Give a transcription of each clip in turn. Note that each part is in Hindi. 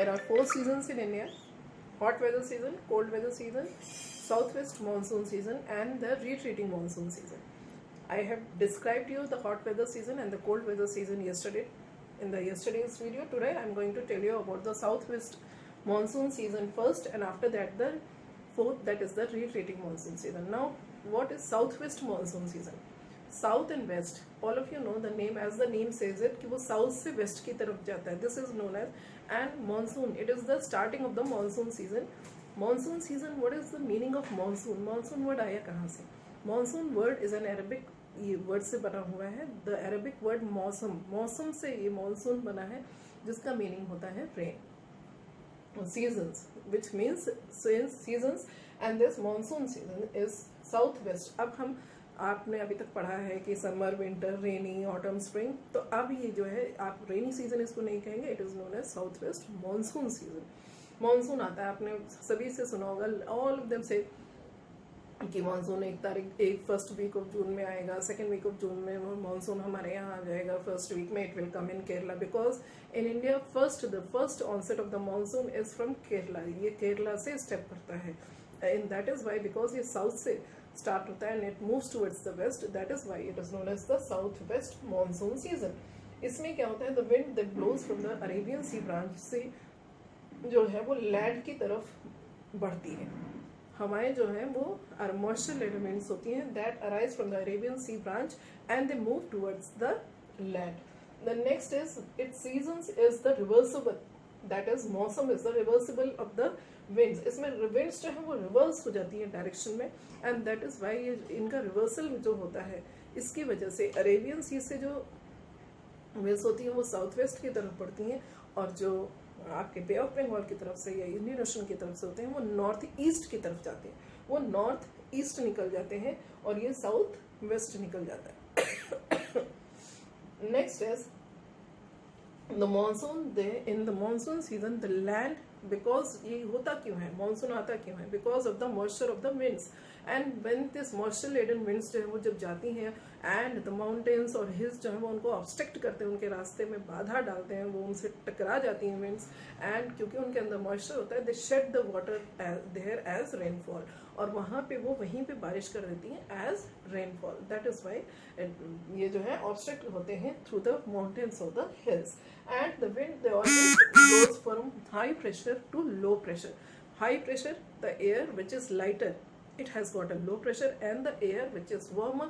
there are 4 seasons in India: hot weather season, cold weather season, southwest monsoon season, and the retreating monsoon season. I have described you the hot weather season and the cold weather season yesterday in the yesterday's video. Today I am going to tell you about the southwest monsoon season first, and after that the fourth, that is the retreating monsoon season. Now what is southwest monsoon season? South and west, all of you know the name, as the name says it कि वो साउथ से वेस्ट की तरफ जाता है. This is known as and monsoon. It is the starting of the monsoon season. Monsoon season, what is the meaning of monsoon? Monsoon word आया कहाँ से? Monsoon word is an Arabic word से बना हुआ है. द अरबिक वर्ड मौसम, मौसम से ये मानसून बना है, जिसका मीनिंग होता है rain. Seasons, which means seasons, and this monsoon season is south west. अब हम, आपने अभी तक पढ़ा है कि समर, विंटर, रेनी, ऑटम, स्प्रिंग, तो अब ये जो है आप रेनी सीजन इसको नहीं कहेंगे. It is known as south west monsoon season. Monsoon आता है, आपने सभी से सुना होगा, ऑल ऑफ देम से कि मानसून एक फर्स्ट वीक ऑफ जून में आएगा, सेकेंड वीक ऑफ जून में मानसून हमारे यहाँ आ जाएगा, फर्स्ट वीक में it will come in Kerala, because in India the first onset of the monsoon is from Kerala. ये केरला से स्टेप करता है, and that is why, because ये साउथ से स्टार्ट होता है and it moves towards the west. That is why it is known as the south west monsoon season. इसमें क्या होता है? The wind that blows from the Arabian sea branch से जो है वो लैंड की तरफ बढ़ती है. हवाएं जो है वो मॉइस्चर एलिमेंट्स होती हैं that arise from the Arabian sea branch and they move towards the land. The next is it seasons is the reversible, that is मौसम is the reversible of the winds. इसमें विंड्स जो है वो रिवर्स हो जाती है डायरेक्शन में, एंड दैट इज वाई इनका रिवर्सल जो होता है, इसकी वजह से अरेबियन सी से जो विंड्स होती हैं वो साउथ वेस्ट की तरफ बढ़ती हैं, और जो आपके बे ऑफ बंगाल की तरफ से या इंडियन ओशन की तरफ से होते हैं वो नॉर्थ ईस्ट की तरफ जाते हैं. वो नॉर्थ ईस्ट निकल जाते हैं और ये साउथ वेस्ट निकल जाता है. Next is the monsoon. In the monsoon season the land, because ये होता क्यों है, मानसून आता क्यों है? Because of the moisture of the winds, and when this moisture laden winds जो है वो जब जाती हैं एंड द माउंटेन्स और हिल्स जो है वो उनको ऑब्स्ट्रक्ट करते हैं, उनके रास्ते में बाधा डालते हैं, वो उनसे टकरा जाती हैं विंड्स, एंड क्योंकि उनके अंदर मॉइस्चर होता है, they shed the water there as rainfall, और वहाँ पे वो वहीं पे बारिश कर देती हैं as rainfall. That is why ये जो है ऑब्स्ट्रक्ट होते हैं through the mountains of the hills. And the wind they always blows from high pressure to low pressure. High pressure, the air which is lighter, it has got a low pressure, and the air which is warmer,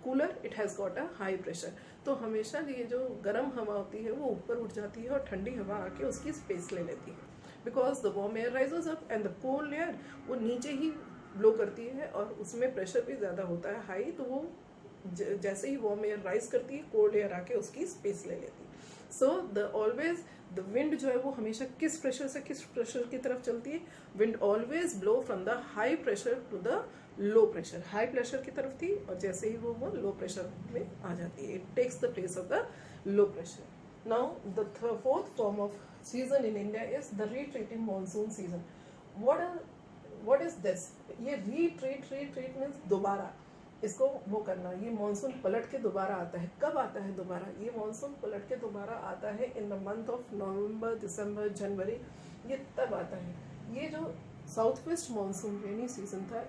cooler, it has got a high pressure. तो हमेशा ये जो गर्म हवा होती है वो ऊपर उठ जाती है और ठंडी हवा आके उसकी स्पेस ले लेती है, because the warm air rises up and the cold air वो नीचे ही ब्लो करती है, और उसमें प्रेशर भी ज़्यादा होता है हाई, तो वो जैसे ही वार्म एयर राइज करती है कोल्ड एयर आके उसकी स्पेस ले लेती है. So the always the wind जो है वो हमेशा किस प्रेशर की तरफ चलती है? Wind always blow from the high pressure to the low pressure. High pressure की तरफ थी और जैसे ही वो लो प्रेशर में आ जाती है, it takes the place of the low pressure. Now the fourth form of season in India is the retreating monsoon season. What is this? ये रिट्रीट मीन्स दोबारा इसको वो करना. ये मानसून पलट के दोबारा आता है. कब आता है दोबारा? ये मानसून पलट के दोबारा आता है in the month of November, December, January, ये तब आता है. ये जो south west monsoon rainy season था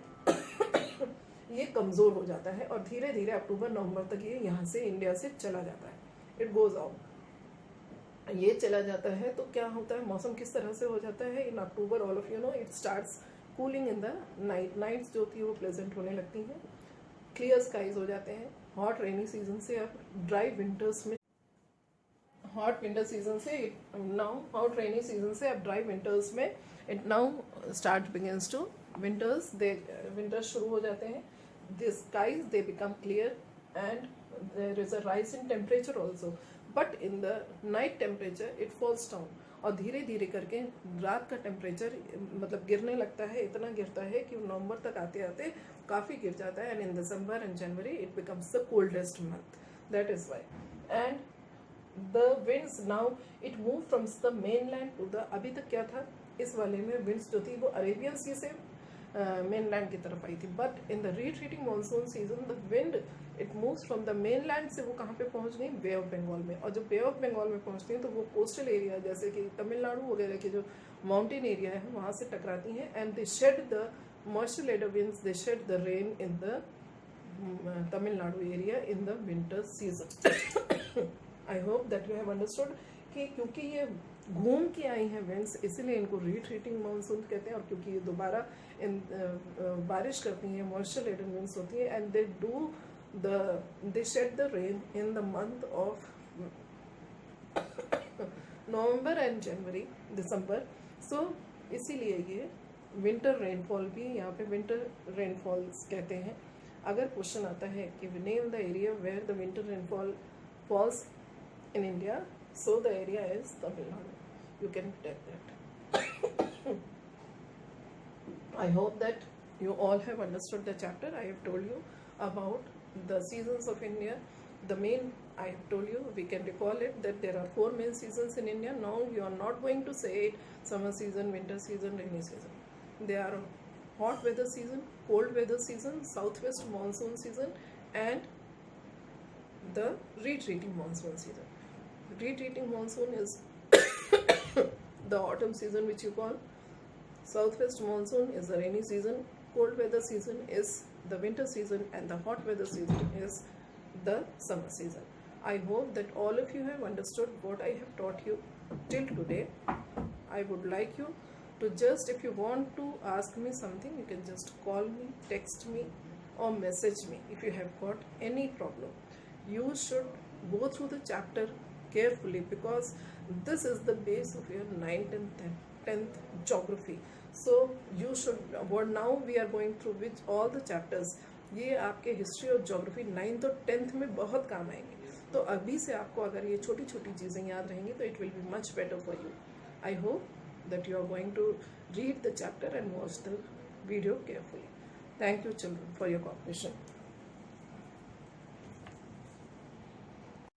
ये कमज़ोर हो जाता है और धीरे धीरे अक्टूबर नवंबर तक ये यहाँ से इंडिया से चला जाता है. इट गोज आउट, ये चला जाता है. तो क्या होता है, मौसम किस तरह से हो जाता है? In October all of you know it starts cooling in the night. Nights जो थी वो प्लेजेंट होने लगती हैं, क्लियर स्काइज हो जाते हैं. हॉट रेनी सीजन से अब ड्राई विंटर्स में, हॉट विंटर सीजन से नाउ हॉट रेनी सीजन से अब ड्राई विंटर्स में it now start begins to winters. Winters शुरू हो जाते हैं. The skies they become clear and there is a rise in temperature also, but in the night temperature it falls down, और धीरे धीरे करके रात का टेम्परेचर मतलब गिरने लगता है. इतना गिरता है कि नवंबर तक आते आते काफ़ी गिर जाता है, and in December and January it becomes the coldest month. That is why. And the winds now it move from the main land to the, अभी तक क्या था इस वाले में, विंड्स जो थी वो अरेबियन सी से मेनलैंड की तरफ आई थी. But in the retreating monsoon season the wind it moves from the mainland से वो कहाँ पे पहुँच गई, बे ऑफ बंगाल में. और जब बे ऑफ बंगाल में पहुँचती हैं तो वो कोस्टल एरिया जैसे कि तमिलनाडु वगैरह के जो माउंटेन एरिया है वहाँ से टकराती हैं. And they shed the moisture laden winds, they shed the rain in the Tamil Nadu area in the winter season. I hope that you have understood कि क्योंकि ये घूम के आई हैं विंड्स इसलिए इनको रिट्रीटिंग मानसून कहते हैं. और क्योंकि ये दोबारा बारिश करती हैं, मॉइस्चर लेडन विंड्स होती है, and they shed the rain in the month of November and January, December. So इसीलिए ये विंटर रेनफॉल भी यहाँ पे विंटर रेनफॉल्स कहते हैं. अगर क्वेश्चन आता है कि name the area where the winter rainfall falls in India, so the area is Tamil Nadu. You can take that. I hope that you all have understood the chapter. I have told you about the seasons of India. The main, I have told you, we can recall it that there are 4 main seasons in India. Now you are not going to say it summer season, winter season, rainy season. They are hot weather season, cold weather season, southwest monsoon season, and the retreating monsoon season. Retreating monsoon is the autumn season which you call. Southwest monsoon is the rainy season. Cold weather season is the winter season, and the hot weather season is the summer season. I hope that all of you have understood what I have taught you till today. I would like you to just, if you want to ask me something, you can just call me, text me, or message me if you have got any problem. You should go through the chapter carefully because this is the base of your 9th and 10th geography. So you should, what now we are going through which all the chapters, ये आपके हिस्ट्री और ज्योग्राफी 9th और 10th में बहुत काम आएंगे. तो अभी से आपको अगर ये छोटी छोटी चीज़ें याद रहेंगी तो it will be much better for you. I hope that you are going to read the chapter and watch the video carefully. Thank you children for your cooperation.